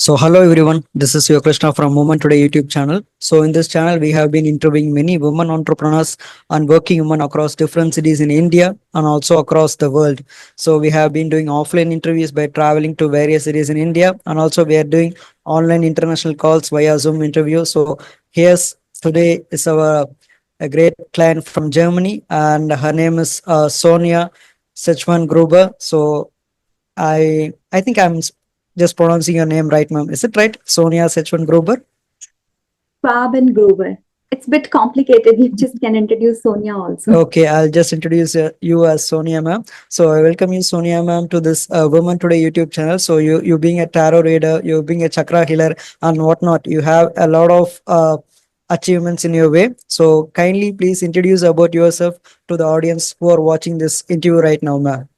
So hello everyone, this is your Krishna from Womentoday YouTube channel. So in this channel, we have been interviewing many women entrepreneurs and working women across different cities in India and also across the world. So we have been doing offline interviews by traveling to various cities in India, and also we are doing online international calls via Zoom interview. So here's today is our a great client from Germany, and her name is Sonia Schwabengruber. So I think I'm just pronouncing your name right, ma'am. Is it right? Sonia Schwabengruber? Schwabengruber. It's a bit complicated. You just can introduce Sonia also. Okay, I'll just introduce you as Sonia, ma'am. So I welcome you, Sonia, ma'am, to this Women Today YouTube channel. So you being a tarot reader, you being a chakra healer and whatnot, you have a lot of achievements in your way. So kindly please introduce about yourself to the audience who are watching this interview right now, ma'am.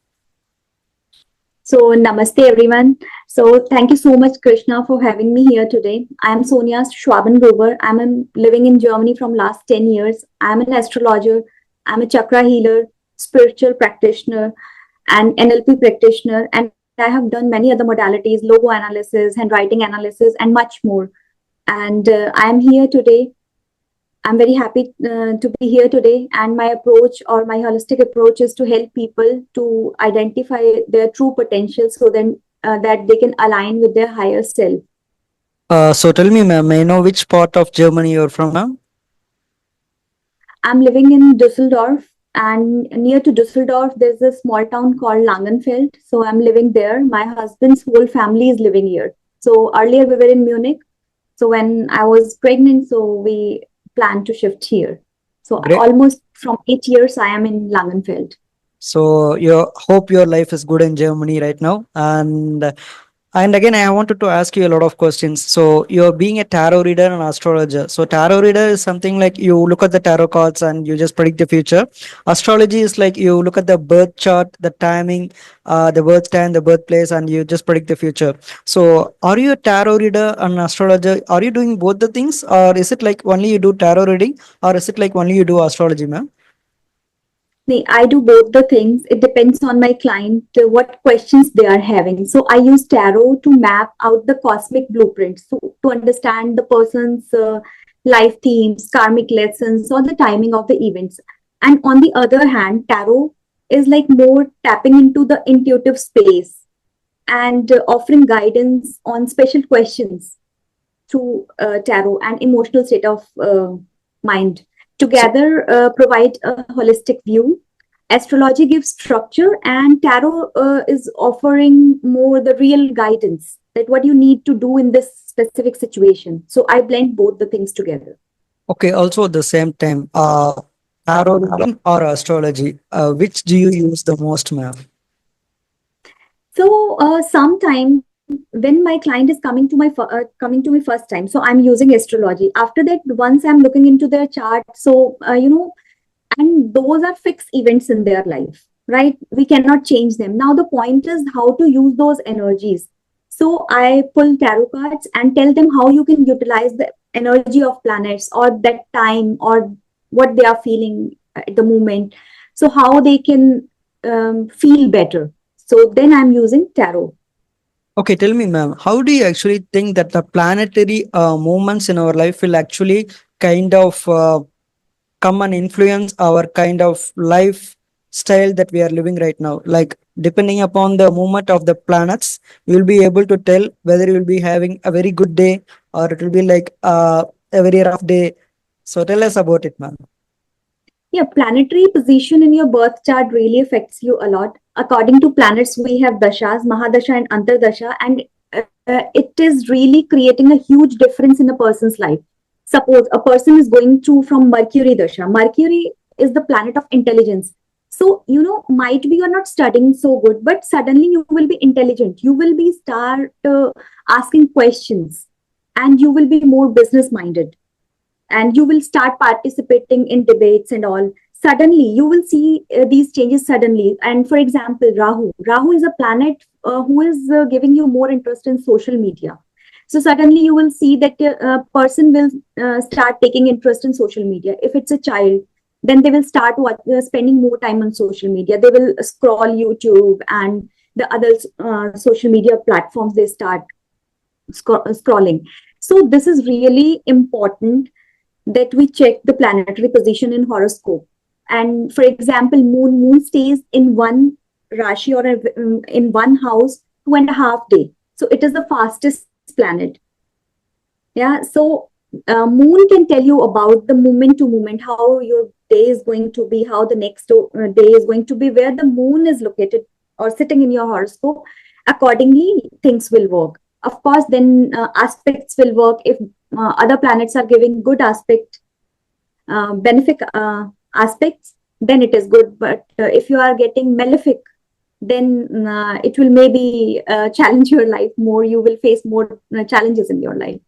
So, namaste everyone. So, thank you so much, Krishna, for having me here today. I am Sonia Schwabengruber. Living in Germany from last 10 years. I'm an astrologer. I'm a chakra healer, spiritual practitioner, and NLP practitioner. And I have done many other modalities, logo analysis, handwriting analysis, and much more. And I am here today. I'm very happy to be here today. And my approach or my holistic approach is to help people to identify their true potential so then that they can align with their higher self. So tell me, ma'am, may I know which part of Germany you're from, ma'am? I'm living in Düsseldorf, and near to Düsseldorf, there's a small town called Langenfeld. So I'm living there. My husband's whole family is living here. So earlier we were in Munich. So when I was pregnant, so we planned to shift here. So Great. almost from 8 years, I am in Langenfeld. So you hope your life is good in Germany right now. And again, I wanted to ask you a lot of questions. So you're being a tarot reader and astrologer. So tarot reader is something like you look at the tarot cards and you just predict the future. Astrology is like you look at the birth chart, the timing, the birth time, the birthplace, and you just predict the future. So are you a tarot reader and astrologer? Are you doing both the things, or is it like only you do tarot reading, or is it like only you do astrology, ma'am? I do both the things. It depends on my client, what questions they are having. So I use tarot to map out the cosmic blueprint. So to understand the person's life themes, karmic lessons, or the timing of the events. And on the other hand, tarot is like more tapping into the intuitive space and offering guidance on special questions through tarot and emotional state of mind. Together, provide a holistic view. Astrology gives structure, and tarot is offering more the real guidance that what you need to do in this specific situation. So I blend both the things together. Okay, also at the same time, tarot reading or astrology, which do you use the most, ma'am? So sometime when my client is coming to me first time, so I'm using astrology. After that, once I'm looking into their chart, so and those are fixed events in their life, right? We cannot change them. Now the point is how to use those energies. So I pull tarot cards and tell them how you can utilize the energy of planets or that time or what they are feeling at the moment, so how they can feel better. So then I'm using tarot. Okay, tell me, ma'am, how do you actually think that the planetary movements in our life will actually kind of come and influence our kind of lifestyle that we are living right now? Like, depending upon the movement of the planets, you'll be able to tell whether you'll be having a very good day or it will be like a very rough day. So, tell us about it, ma'am. Yeah, planetary position in your birth chart really affects you a lot. According to planets, we have dashas, mahadasha, and antardasha, and it is really creating a huge difference in a person's life. Suppose a person is going through from Mercury dasha. Mercury is the planet of intelligence. So, might be you're not studying so good, but suddenly you will be intelligent. You will be start asking questions, and you will be more business minded, and you will start participating in debates and all. Suddenly you will see these changes suddenly. And for example, rahu is a planet who is giving you more interest in social media. So suddenly you will see that a person will start taking interest in social media. If it's a child, then they will start spending more time on social media. They will scroll YouTube and the other social media platforms they start. scrolling. So this is really important that we check the planetary position in horoscope. And for example, moon stays in one rashi or in one house 2.5 days. So it is the fastest planet. Yeah. So moon can tell you about the moment to moment, how your day is going to be, how the next day is going to be, where the moon is located or sitting in your horoscope. Accordingly, things will work. Of course, then aspects will work. If other planets are giving good benefic aspects, then it is good. But if you are getting malefic, then it will maybe challenge your life more. You will face more challenges in your life.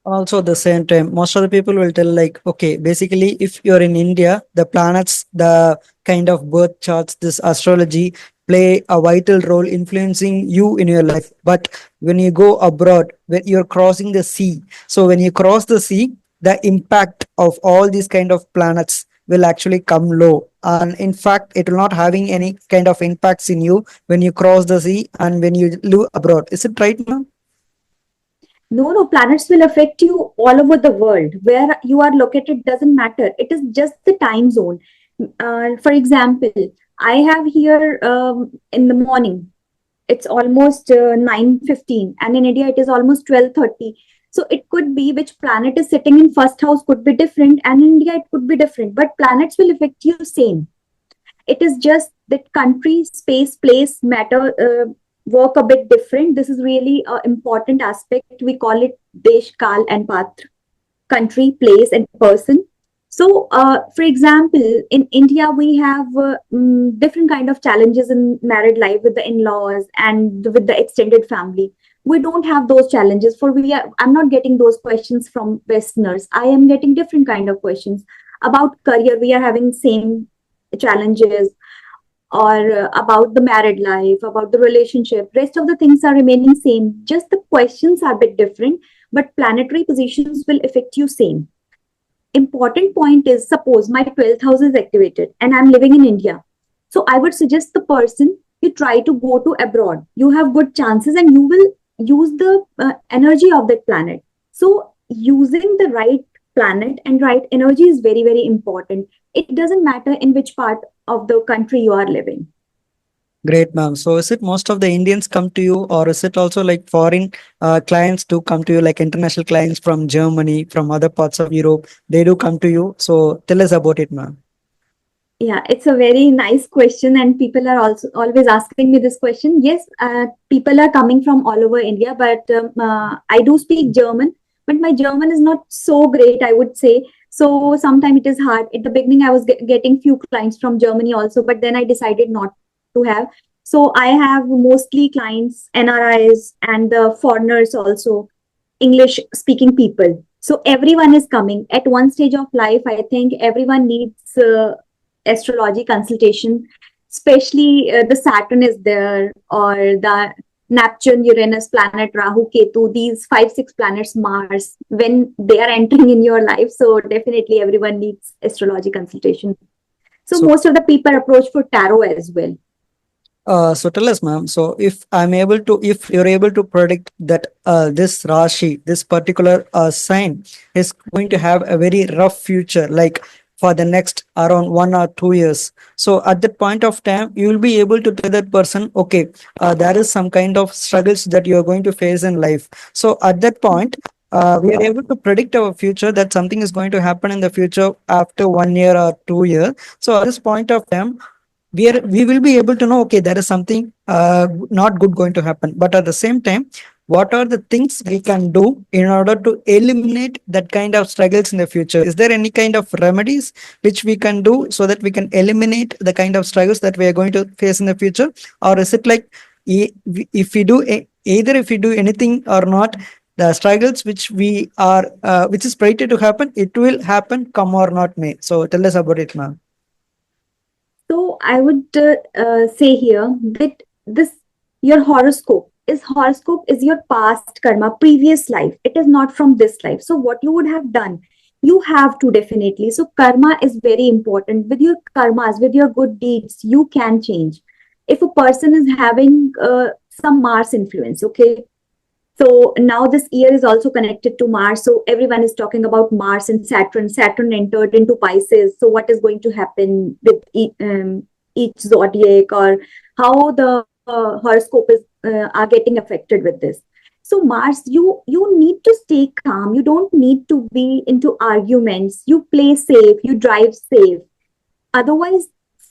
Also, at the same time, most of the people will tell like, okay, basically, if you're in India, the planets, the kind of birth charts, this astrology play a vital role influencing you in your life. But when you go abroad, when you're crossing the sea, so when you cross the sea, the impact of all these kind of planets will actually come low. And in fact, it will not having any kind of impacts in you when you cross the sea and when you live abroad. Is it right, ma'am? No, planets will affect you all over the world. Where you are located doesn't matter. It is just the time zone. For example, I have here in the morning. It's almost 9:15, and in India it is almost 12:30. So it could be which planet is sitting in first house could be different, and in India it could be different. But planets will affect you same. It is just that country, space, place, matter work a bit different. This is really an important aspect. We call it Desh, Kal, and Patra, country, place, and person. So, for example, in India, we have different kind of challenges in married life with the in-laws and with the extended family. We don't have those challenges. I'm not getting those questions from Westerners. I am getting different kind of questions about career. We are having same challenges, or about the married life, about the relationship. Rest of the things are remaining same. Just the questions are a bit different, but planetary positions will affect you same. Important point is, suppose my 12th house is activated and I'm living in India. So I would suggest the person, you try to go to abroad. You have good chances and you will use the energy of that planet. So using the right planet and right energy is very, very important. It doesn't matter in which part of the country you are living. Great, ma'am. So is it most of the Indians come to you, or is it also like foreign clients do come to you, like international clients from Germany, from other parts of Europe? They do come to you. So tell us about it, ma'am. Yeah, it's a very nice question, and people are also always asking me this question. Yes, people are coming from all over India, but I do speak German, but my German is not so great, I would say. So sometimes it is hard. At the beginning, I was getting few clients from Germany also, but then I decided not to have. So I have mostly clients, NRIs, and the foreigners also, English speaking people. So everyone is coming at one stage of life. I think everyone needs astrology consultation, especially the Saturn is there, or the Neptune, Uranus, planet Rahu, Ketu, these 5, 6 planets, Mars, when they are entering in your life. So definitely everyone needs astrology consultation. So So most of the people approach for tarot as well. So tell us, ma'am. So if you're able to predict that this Rashi, this particular sign is going to have a very rough future, like for the next around 1 or 2 years. So at that point of time, you will be able to tell that person, okay, there is some kind of struggles that you are going to face in life. So at that point, we are able to predict our future that something is going to happen in the future after 1 year or 2 years. So at this point of time, we will be able to know, okay, there is something not good going to happen, but at the same time, what are the things we can do in order to eliminate that kind of struggles in the future? Is there any kind of remedies which we can do so that we can eliminate the kind of struggles that we are going to face in the future? Or is it like, if we do either if we do anything or not, the struggles which we are which is predicted to happen, it will happen, come or not may? So tell us about it, ma'am. So I would say here that this your horoscope is your past karma, previous life. It is not from this life. So what you would have done, you have to definitely. So karma is very important. With your karmas, with your good deeds, you can change. If a person is having some Mars influence, okay, So now this year is also connected to Mars. So everyone is talking about Mars and Saturn. Saturn entered into Pisces. So what is going to happen with each zodiac, or how the horoscope is are getting affected with this? So Mars, you need to stay calm. You don't need to be into arguments. You play safe. You drive safe. Otherwise,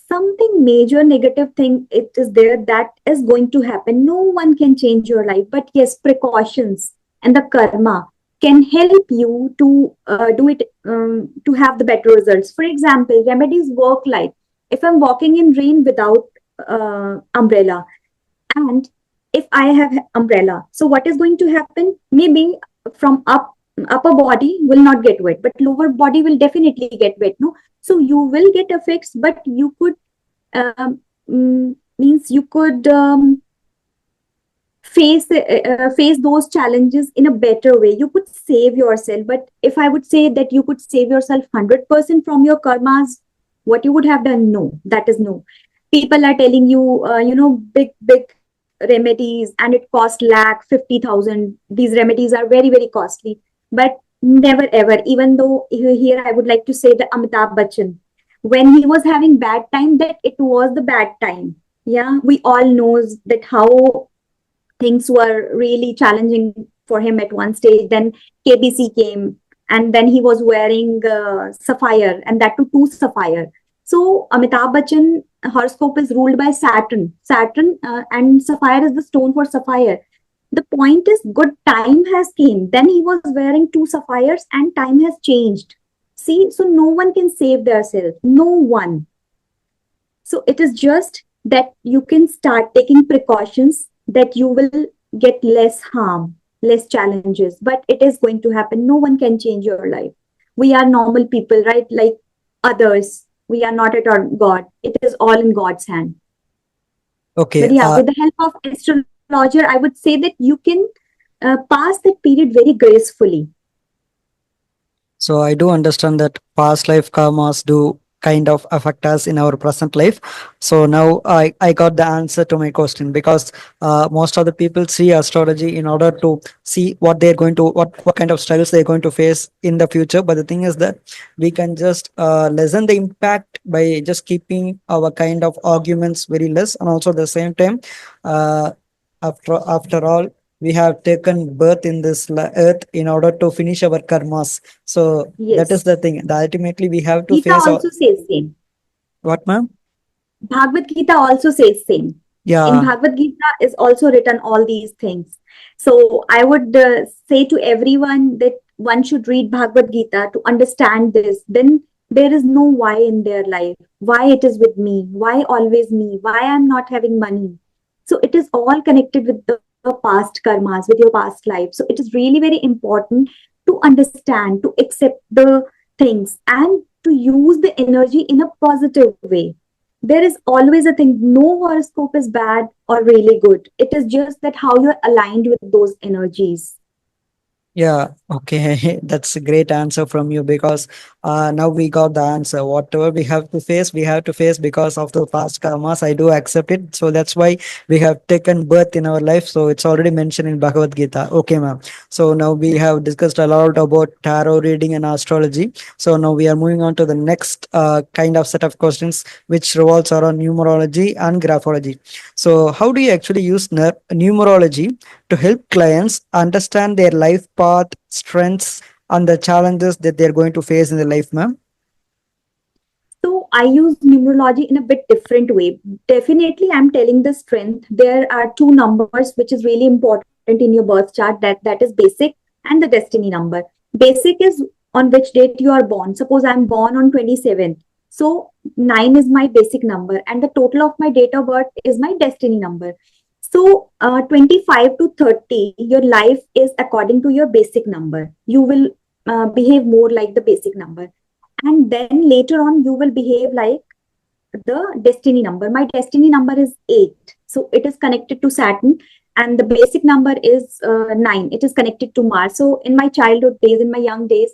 something major negative thing it is there that is going to happen. No one can change your life, but yes, precautions and the karma can help you to do it, to have the better results. For example, remedies work like, if I'm walking in rain without umbrella, and if I have umbrella, so what is going to happen? Maybe from upper body will not get wet, but lower body will definitely get wet. No, so you will get effects, but you could means you could face those challenges in a better way. You could save yourself. But if I would say that you could save yourself 100% from your karmas, what you would have done? No, that is no. People are telling you, big remedies, and it costs lakh 50,000. These remedies are very very costly, but never ever. Even though here I would like to say that Amitabh Bachchan, when he was having bad time, that it was the bad time. Yeah, we all knows that how things were really challenging for him at one stage. Then KBC came, and then he was wearing sapphire, and that too two sapphire. So Amitabh Bachchan horoscope is ruled by Saturn. Saturn and sapphire is the stone for sapphire. The point is, good time has came. Then he was wearing two sapphires, and time has changed. See, so no one can save themselves. No one. So it is just that you can start taking precautions, that you will get less harm, less challenges, but it is going to happen. No one can change your life. We are normal people, right? Like others. We are not at our God. It is all in God's hand. Okay. But yeah, with the help of astrologer, I would say that you can pass that period very gracefully. So I do understand that past life karmas do kind of affect us in our present life. So now I got the answer to my question, because most of the people see astrology in order to see what they're going to, what kind of struggles they're going to face in the future. But the thing is that we can just lessen the impact by just keeping our kind of arguments very less, and also at the same time, uh, after all, we have taken birth in this earth in order to finish our karmas. So that is Yes. the thing. Ultimately, we have to Gita face our, also says same. what, ma'am? Bhagavad Gita also says same. In Yeah. Bhagavad Gita is also written all these things. So I would say to everyone that one should read Bhagavad Gita to understand this. Then there is no why in their life. Why it is with me? Why always me? Why I'm not having money? So it is all connected with the past karmas, with your past life. So it is really very important to understand, to accept the things, and to use the energy in a positive way. There is always a thing. No horoscope is bad or really good. It is just that how you're aligned with those energies. Yeah, okay. That's a great answer from you, because now we got the answer. Whatever we have to face because of the past karmas. I do accept it. So that's why we have taken birth in our life. So it's already mentioned in Bhagavad Gita. Okay, ma'am. So now we have discussed a lot about tarot reading and astrology. So now we are moving on to the next kind of set of questions, which revolves around numerology and graphology. So how do you actually use numerology to help clients understand their life path, strengths, and the challenges that they're going to face in their life, ma'am? So I use numerology in a bit different way. Definitely, I'm telling the strength. There are two numbers which is really important in your birth chart. That is basic and the destiny number. Basic is on which date you are born. Suppose I'm born on 27th. So 9 is my basic number, and the total of my date of birth is my destiny number. So 25 to 30, your life is according to your basic number. You will behave more like the basic number, and then later on you will behave like the destiny number. My destiny number is 8, so it is connected to Saturn, and the basic number is 9, it is connected to Mars. So in my childhood days, in my young days,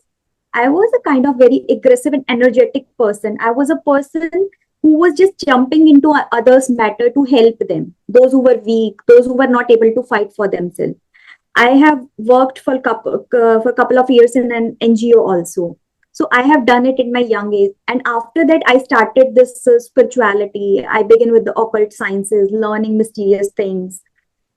I was a kind of very aggressive and energetic person. I was a person who was just jumping into others matter to help them, those who were weak, those who were not able to fight for themselves. I have worked for a couple of years in an NGO also. So I have done it in my young age. And after that, I started this spirituality. I began with the occult sciences, learning mysterious things.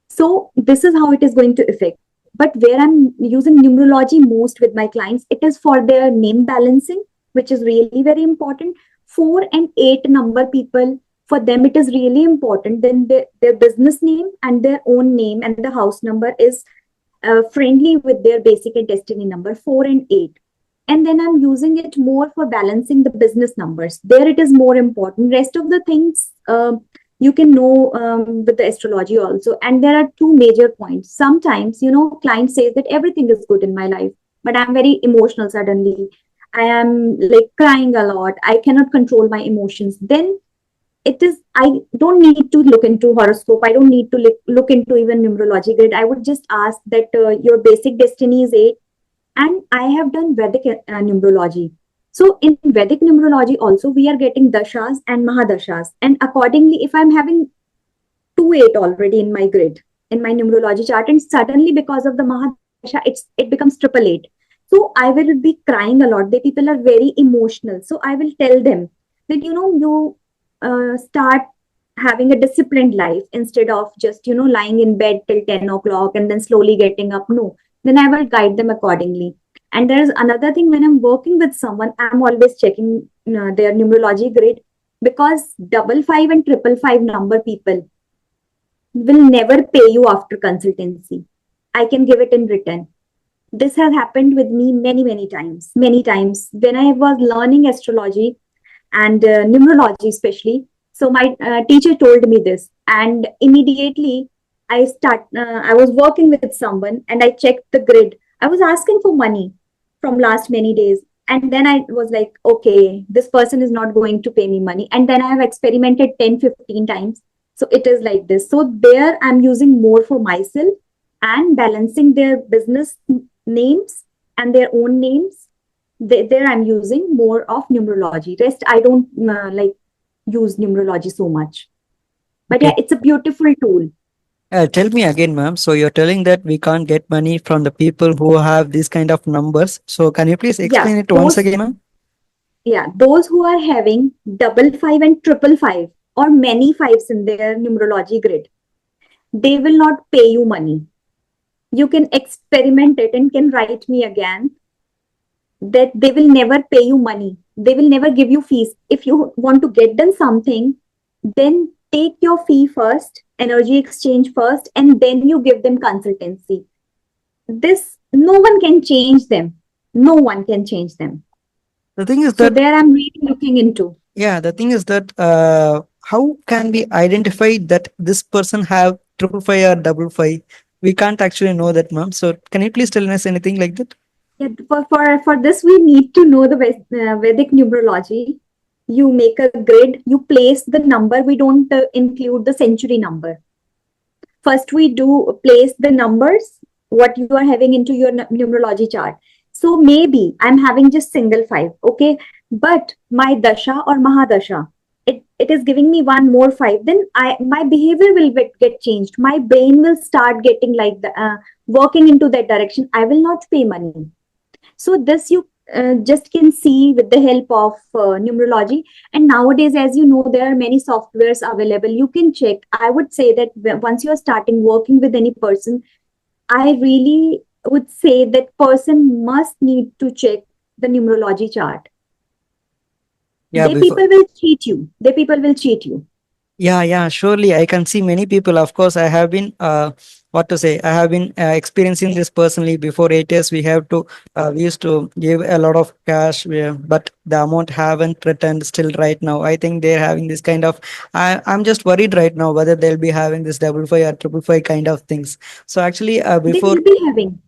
So this is how it is going to affect. But where I'm using numerology most with my clients, it is for their name balancing, which is really very important. 4 and 8 number people, for them it is really important. Then their business name and their own name and the house number is friendly with their basic and destiny number 4 and 8. And then I'm using it more for balancing the business numbers. There it is more important. Rest of the things you can know with the astrology also. And there are two major points. Sometimes, client says that everything is good in my life, but I'm very emotional suddenly. I am like crying a lot. I cannot control my emotions. Then it is, I don't need to look into horoscope. I don't need to look into even numerology grid. I would just ask that your basic destiny is 8, and I have done Vedic numerology. So in Vedic numerology also we are getting dashas and mahadashas, and accordingly if I'm having 2 8 already in my grid, in my numerology chart, and suddenly because of the mahadasha it becomes 888. So I will be crying a lot. The people are very emotional. So I will tell them that you start having a disciplined life instead of just lying in bed till 10 o'clock and then slowly getting up. No, then I will guide them accordingly. And there's another thing, when I'm working with someone, I'm always checking their numerology grid, because 55 and 555 number people will never pay you after consultancy. I can give it in written. This has happened with me many times. Many times when I was learning astrology and numerology especially. So my teacher told me this, and immediately I was working with someone and I checked the grid. I was asking for money from last many days, and then I was like, okay, this person is not going to pay me money. And then I have experimented 10 15 times. So it is like this. So there I'm using more for myself and balancing their business names and their own names. There I'm using more of numerology. Rest I don't like use numerology so much. But yeah, Okay. it's a beautiful tool. Tell me again, ma'am. So you're telling that we can't get money from the people who have these kind of numbers. So can you please Yeah, explain it once those again, ma'am? those who are having 55 and 555 or many fives in their numerology grid, they will not pay you money. You can experiment it and can write me again that they will never pay you money. They will never give you fees. If you want to get them something, then take your fee first, energy exchange first, and then you give them consultancy. This, no one can change them. No one can change them. The thing is So that, there I'm really looking into. yeah, the thing is that how can we identify that this person have 555 or 55? We can't actually know that, ma'am. So can you please tell us anything like that? Yeah, for this, we need to know the Vedic numerology. You make a grid, you place the number, we don't include the century number. First, we do place the numbers, what you are having into your numerology chart. So maybe I'm having just single 5, okay? But my dasha or mahadasha, it is giving me one more 5. Then my behavior will get changed. My brain will start getting like working into that direction. I will not pay money. So this you just can see with the help of numerology. And nowadays, as you know, there are many softwares available. You can check. I would say that once you are starting working with any person, I really would say that person must need to check the numerology chart. Yeah, They before. people will cheat you. They people will cheat you. Yeah, yeah, surely I can see many people. Of course, I have been, what to say, I have been experiencing this personally. Before 8 years, we used to give a lot of cash, but the amount haven't returned still right now. I think they're having this kind of, I'm just worried right now whether they'll be having this 55 or 555 kind of things. So actually, They before, will be having.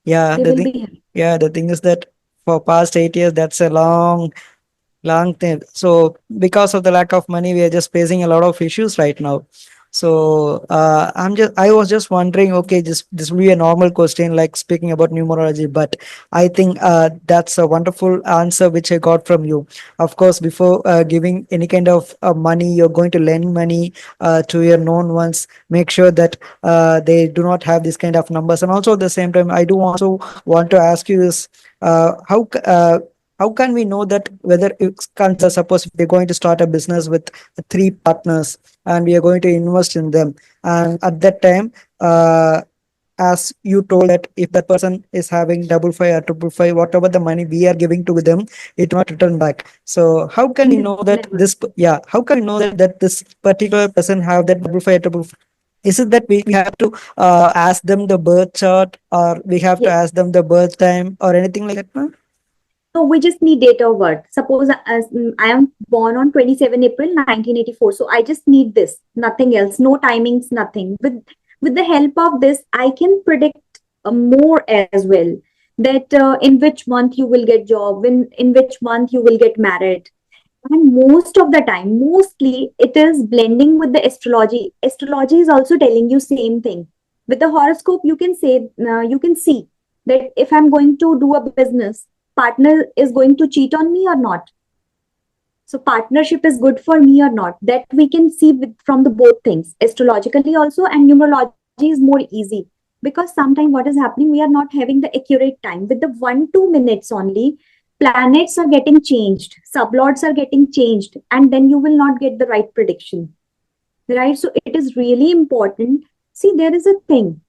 yeah, They the will thing, be having. yeah, the thing is that for past 8 years, that's a long time. So because of the lack of money, we are just facing a lot of issues right now. So I was just wondering, okay, just this will be a normal question like speaking about numerology, but I think that's a wonderful answer which I got from you. Of course, before giving any kind of money, you're going to lend money to your known ones. Make sure that they do not have this kind of numbers. And also at the same time, I do also want to ask you this: how can we know that whether it's suppose if we're going to start a business with three partners and we are going to invest in them, and at that time, as you told that if that person is having double five or triple five, whatever the money we are giving to them, it will not return back. So how can we know that Never. how can we know that this particular person have that double five triple five? Is it that we have to ask them the birth chart, or we have to Yes. ask them the birth time or anything like that, ma'am? So we just need date of birth. Suppose I am born on 27 April 1984. So I just need this, nothing else, no timings, nothing. With the help of this, I can predict more as well. That in which month you will get job, in which month you will get married. And most of the time, mostly it is blending with the astrology. Astrology is also telling you same thing. With the horoscope, you can see that if I'm going to do a business, partner is going to cheat on me or not. So partnership is good for me or not. That we can see from the both things, astrologically also, and numerology is more easy, because sometimes what is happening, we are not having the accurate time. With the 1-2 minutes only, planets are getting changed, sublords are getting changed, and then you will not get the right prediction. Right? So it is really important. See, there is a thing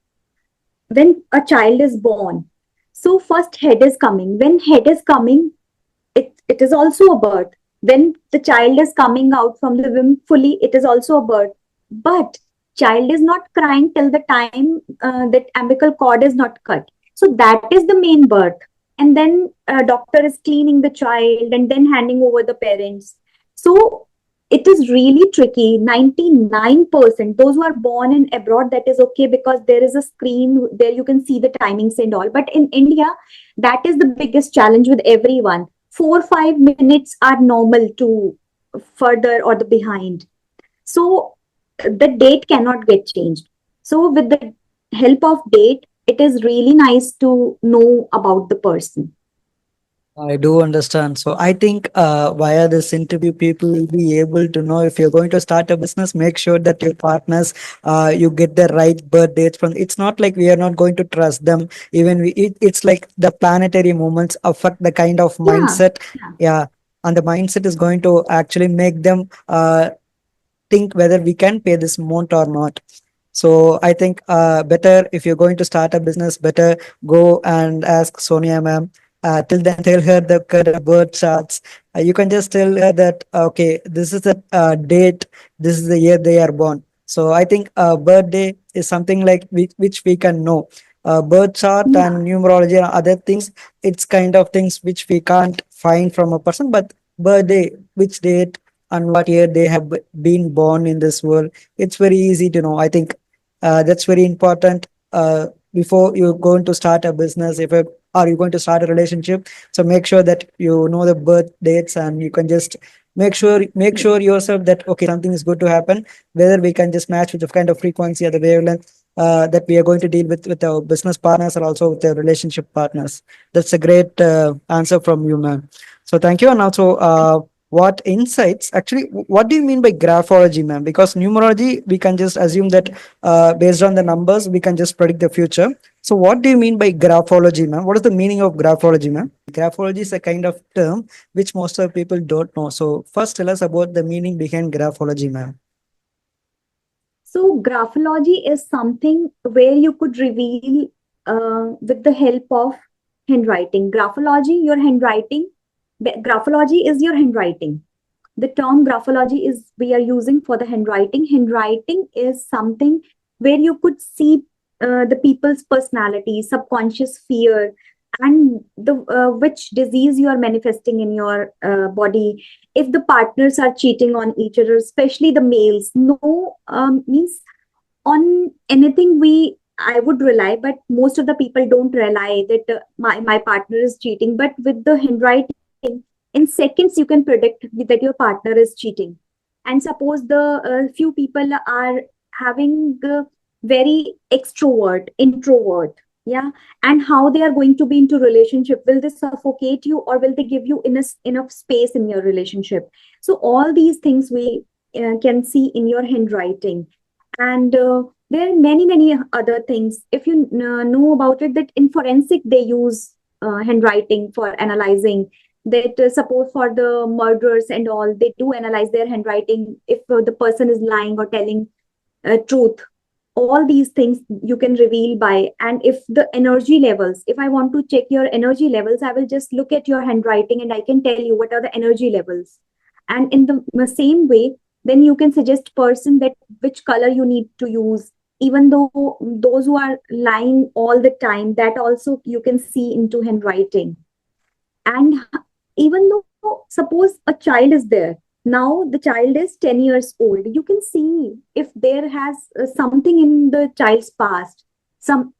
when a child is born. So first head is coming. When head is coming, it is also a birth. When the child is coming out from the womb fully, it is also a birth. But child is not crying till the time that umbilical cord is not cut. So that is the main birth. And then doctor is cleaning the child and then handing over the parents. So it is really tricky. 99%, those who are born in abroad, that is okay, because there is a screen there, you can see the timings and all. But in India, that is the biggest challenge with everyone. 4-5 minutes are normal to further or the behind. So the date cannot get changed. So with the help of date, it is really nice to know about the person. I do understand. So I think via this interview, people will be able to know if you're going to start a business, make sure that your partners, you get the right birth dates from. It's not like we are not going to trust them. Even it's like the planetary movements affect the kind of Yeah. mindset. Yeah. And the mindset is going to actually make them think whether we can pay this amount or not. So I think better if you're going to start a business, better go and ask Sonia ma'am. Till then, tell her the correct birth charts. You can just tell her that okay, this is the date, this is the year they are born. So I think birthday is something like which we can know. Birth chart Yeah. and numerology and other things, it's kind of things which we can't find from a person. But birthday, which date and what year they have been born in this world, it's very easy to know. I think that's very important before you're going to start a business, if it, or you're going to start a relationship. So make sure that you know the birth dates, and you can just make sure yourself that okay, something is good to happen, whether we can just match with the kind of frequency or the wavelength that we are going to deal with our business partners or also with our relationship partners. That's a great answer from you, ma'am. So thank you. And also what insights actually, what do you mean by graphology, ma'am? Because numerology, we can just assume that based on the numbers we can just predict the future. So what do you mean by graphology, ma'am? What is the meaning of graphology, ma'am? Graphology is a kind of term which most of people don't know. So first tell us about the meaning behind graphology, ma'am. So graphology is something where you could reveal with the help of handwriting. Graphology, your handwriting. Graphology is your handwriting. The term graphology is we are using for the handwriting. Handwriting is something where you could see the people's personality, subconscious fear, and the which disease you are manifesting in your body. If the partners are cheating on each other, especially the males, no means on anything we I would rely, but most of the people don't rely that my partner is cheating. But with the handwriting, in seconds you can predict that your partner is cheating. And suppose the few people are having very extrovert, introvert, yeah, and how they are going to be into relationship. Will they suffocate you, or will they give you enough space in your relationship? So all these things we can see in your handwriting. And there are many other things, if you know about it, that in forensic they use handwriting for analyzing, that support for the murderers and all, they do analyze their handwriting if the person is lying or telling truth. All these things you can reveal by. And if the energy levels, if I want to check your energy levels, I will just look at your handwriting and I can tell you what are the energy levels. And in the same way, then you can suggest person that which color you need to use. Even though those who are lying all the time, that also you can see into handwriting. And even though suppose a child is there, now the child is 10 years old, you can see if there has something in the child's past, some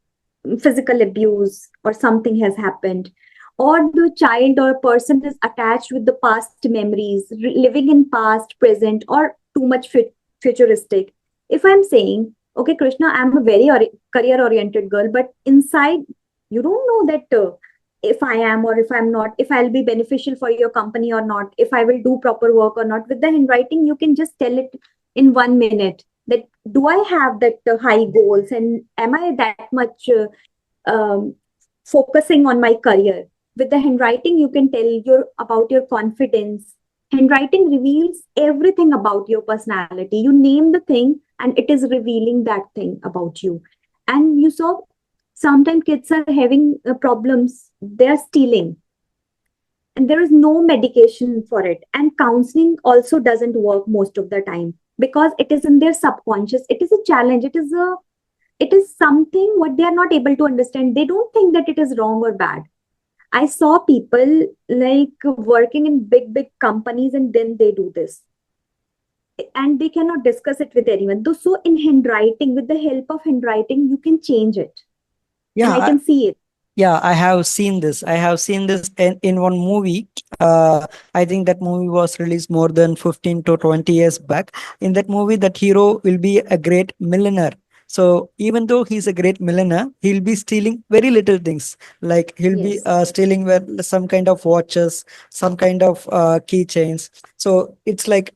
physical abuse or something has happened, or the child or person is attached with the past memories, living in past, present, or too much futuristic. If I'm saying, okay, Krishna, I'm a very career oriented girl, but inside you don't know that if I am or if I'm not, if I'll be beneficial for your company or not, if I will do proper work or not. With the handwriting, you can just tell it in 1 minute that do I have that high goals, and am I that much focusing on my career. With the handwriting, you can tell your about your confidence. Handwriting reveals everything about your personality. You name the thing, and it is revealing that thing about you. And you saw sometimes kids are having problems. They are stealing, and there is no medication for it. And counseling also doesn't work most of the time because it is in their subconscious. It is a challenge. It is something what they are not able to understand. They don't think that it is wrong or bad. I saw people like working in big companies and then they do this. And they cannot discuss it with anyone. So in handwriting, with the help of handwriting, you can change it. And I Yeah, can see it. yeah, I have seen this. I have seen this in one movie. I think that movie was released more than 15 to 20 years back. In that movie, that hero will be a great millionaire. So even though he's a great millionaire, he'll be stealing very little things. Like he'll be Yes. stealing some kind of watches, some kind of keychains. So it's like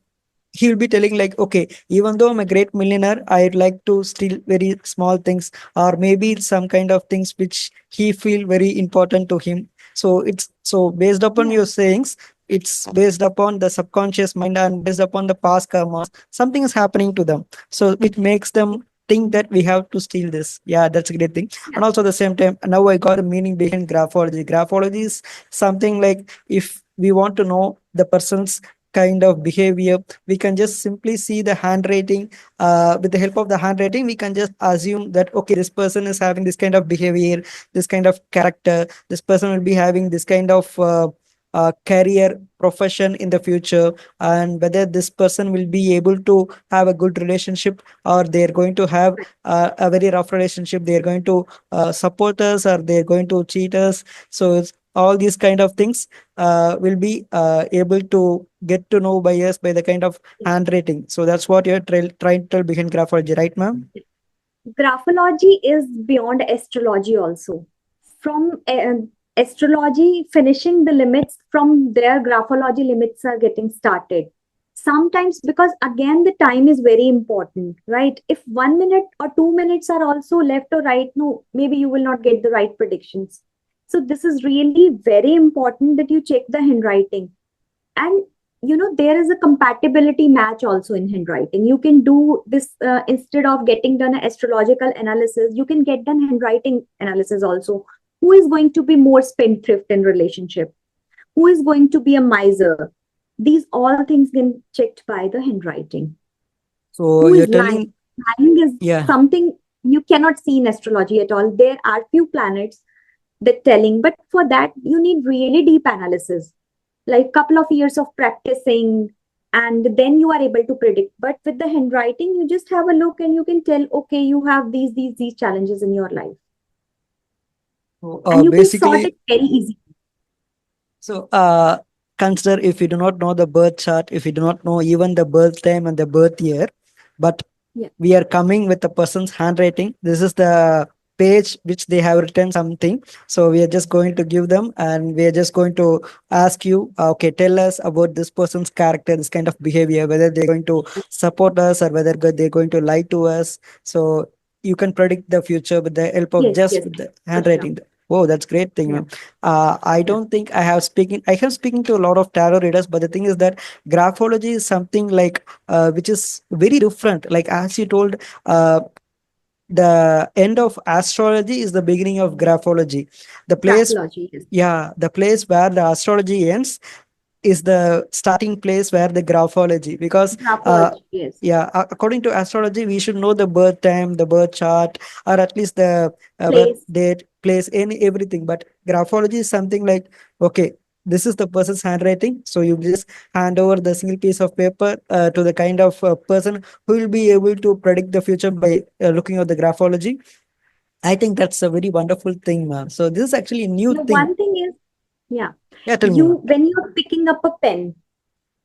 he'll be telling like, okay, even though I'm a great millionaire, I'd like to steal very small things, or maybe some kind of things which he feel very important to him. So it's so based upon Yeah. your sayings, it's based upon the subconscious mind and based upon the past karmas, something is happening to them, so it makes them think that we have to steal this. Yeah, that's a great thing. Yeah. And also at the same time, now I got the meaning behind graphology is something like, if we want to know the person's kind of behavior, we can just simply see the handwriting. With the help of the handwriting, we can just assume that, okay, this person is having this kind of behavior, this kind of character, this person will be having this kind of career profession in the future, and whether this person will be able to have a good relationship, or they're going to have a very rough relationship, they're going to support us, or they're going to cheat us. So all these kind of things will be able to get to know by us by the kind of handwriting. So that's what you're trying to tell behind graphology, right, ma'am? Graphology is beyond astrology also. From astrology finishing the limits, from there graphology limits are getting started. Sometimes, because again the time is very important, right? If 1 minute or 2 minutes are also left or right, no, maybe you will not get the right predictions. So this is really very important that you check the handwriting. And there is a compatibility match also in handwriting. You can do this instead of getting done an astrological analysis, you can get done handwriting analysis also. Who is going to be more spendthrift in relationship, who is going to be a miser? These all things get checked by the handwriting. So Who you're is lying? telling, Lying is yeah. something you cannot see in astrology at all. There are few planets that telling, but for that you need really deep analysis, like couple of years of practicing, and then you are able to predict. But with the handwriting, you just have a look and you can tell, okay, you have these challenges in your life, So, and you can sort it basically, very easily. so consider, if you do not know the birth chart, if you do not know even the birth time and the birth year, but Yeah. we are coming with the person's handwriting. This is the page which they have written something. So we are just going to give them, and we are just going to ask you, okay, tell us about this person's character, this kind of behavior, whether they're going to support us or whether they're going to lie to us. So you can predict the future with the help of Yes, just yes, with the for sure. handwriting. Oh, that's great thing, Yeah, ma'am. I yeah. don't think I have speaking to a lot of tarot readers, but the thing is that graphology is something like which is very different. Like as you told, uh, the end of astrology is the beginning of graphology. The place, Graphology is yeah, the place where the astrology ends is the starting place where the graphology, because graphology, yes. yeah, according to astrology we should know the birth time, the birth chart, or at least the birth Place. date, place, any everything. But graphology is something like, okay, this is the person's handwriting, so you just hand over the single piece of paper to the kind of person who will be able to predict the future by looking at the graphology. I think that's a very wonderful thing, ma'am. So this is actually a new The thing. one thing is, yeah, Yeah, tell me, you ma'am. when you're picking up a pen,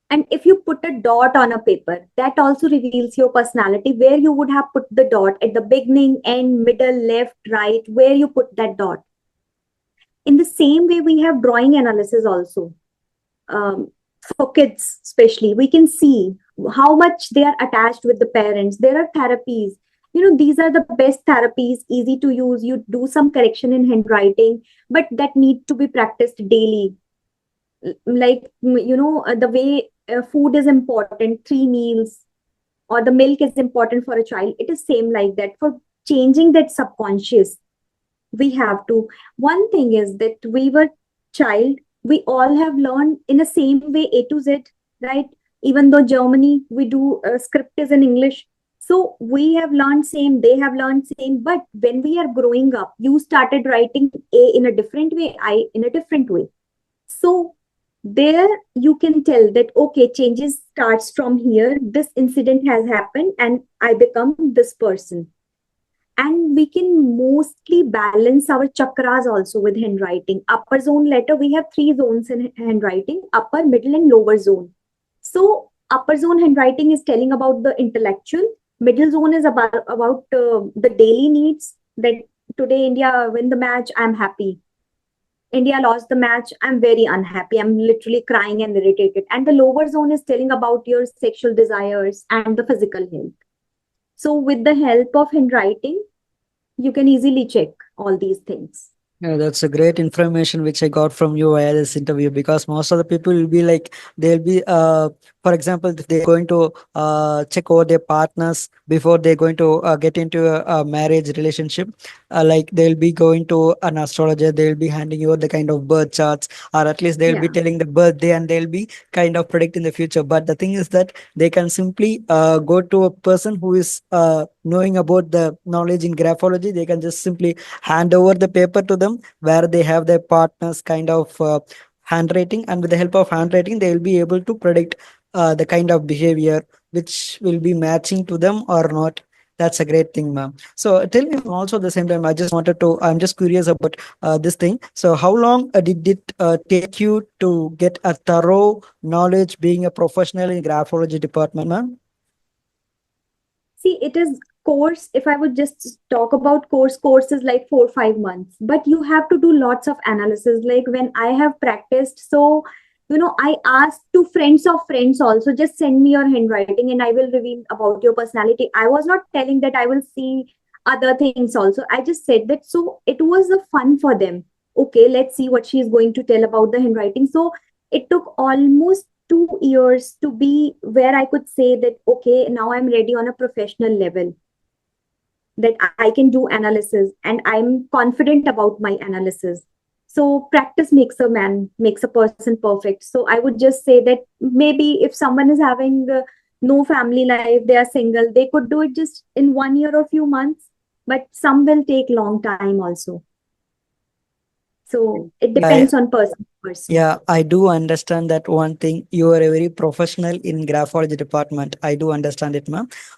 and if you put a dot on a paper, that also reveals your personality, where you would have put the dot at the beginning, end, middle, left, right, where you put that dot. In the same way, we have drawing analysis also. For kids, especially, we can see how much they are attached with the parents. There are therapies. These are the best therapies, easy to use. You do some correction in handwriting, but that need to be practiced daily. Like, the way food is important, 3 meals, or the milk is important for a child. It is same like that. For changing that subconscious, we have to. One thing is that we were child, we all have learned in the same way, A to Z, right? Even though Germany, we do script is in English. So we have learned same, they have learned same. But when we are growing up, you started writing A in a different way, I in a different way. So there you can tell that, okay, changes starts from here. This incident has happened and I become this person. And we can mostly balance our chakras also with handwriting. Upper zone letter, we have 3 zones in handwriting: upper, middle, and lower zone. So upper zone handwriting is telling about the intellectual. Middle zone is about the daily needs, that today India win the match, I'm happy. India lost the match, I'm very unhappy. I'm literally crying and irritated. And the lower zone is telling about your sexual desires and the physical health. So, with the help of handwriting, you can easily check all these things. Yeah, that's a great information which I got from you via this interview, because most of the people will be like, they'll be for example, if they're going to check over their partners before they're going to get into a marriage relationship, like they'll be going to an astrologer, they'll be handing you the kind of birth charts, or at least they'll be Yeah. telling the birthday, and they'll be kind of predicting the future. But the thing is that they can simply go to a person who is knowing about the knowledge in graphology. They can just simply hand over the paper to them where they have their partners kind of handwriting, and with the help of handwriting they will be able to predict the kind of behavior which will be matching to them or not. That's a great thing, ma'am. So tell me, also at the same time, I'm just curious about this thing. So how long did it take you to get a thorough knowledge being a professional in graphology department, ma'am? See, it is course. If I would just talk about course is like 4 5 months, but you have to do lots of analysis. Like when I have practiced, so I asked to friends of friends also, just send me your handwriting and I will reveal about your personality. I was not telling that I will see other things also. I just said that, so it was a fun for them. Okay, let's see what she is going to tell about the handwriting. So it took almost 2 years to be where I could say that, okay, now I'm ready on a professional level, that I can do analysis and I'm confident about my analysis. So practice makes a man, makes a person perfect. So I would just say that maybe if someone is having no family life, they are single, they could do it just in 1 year or few months, but some will take long time also. So it Yeah, depends on person to person. yeah, I do understand that one thing. You are a very professional in graphology department. I do understand it, ma'am.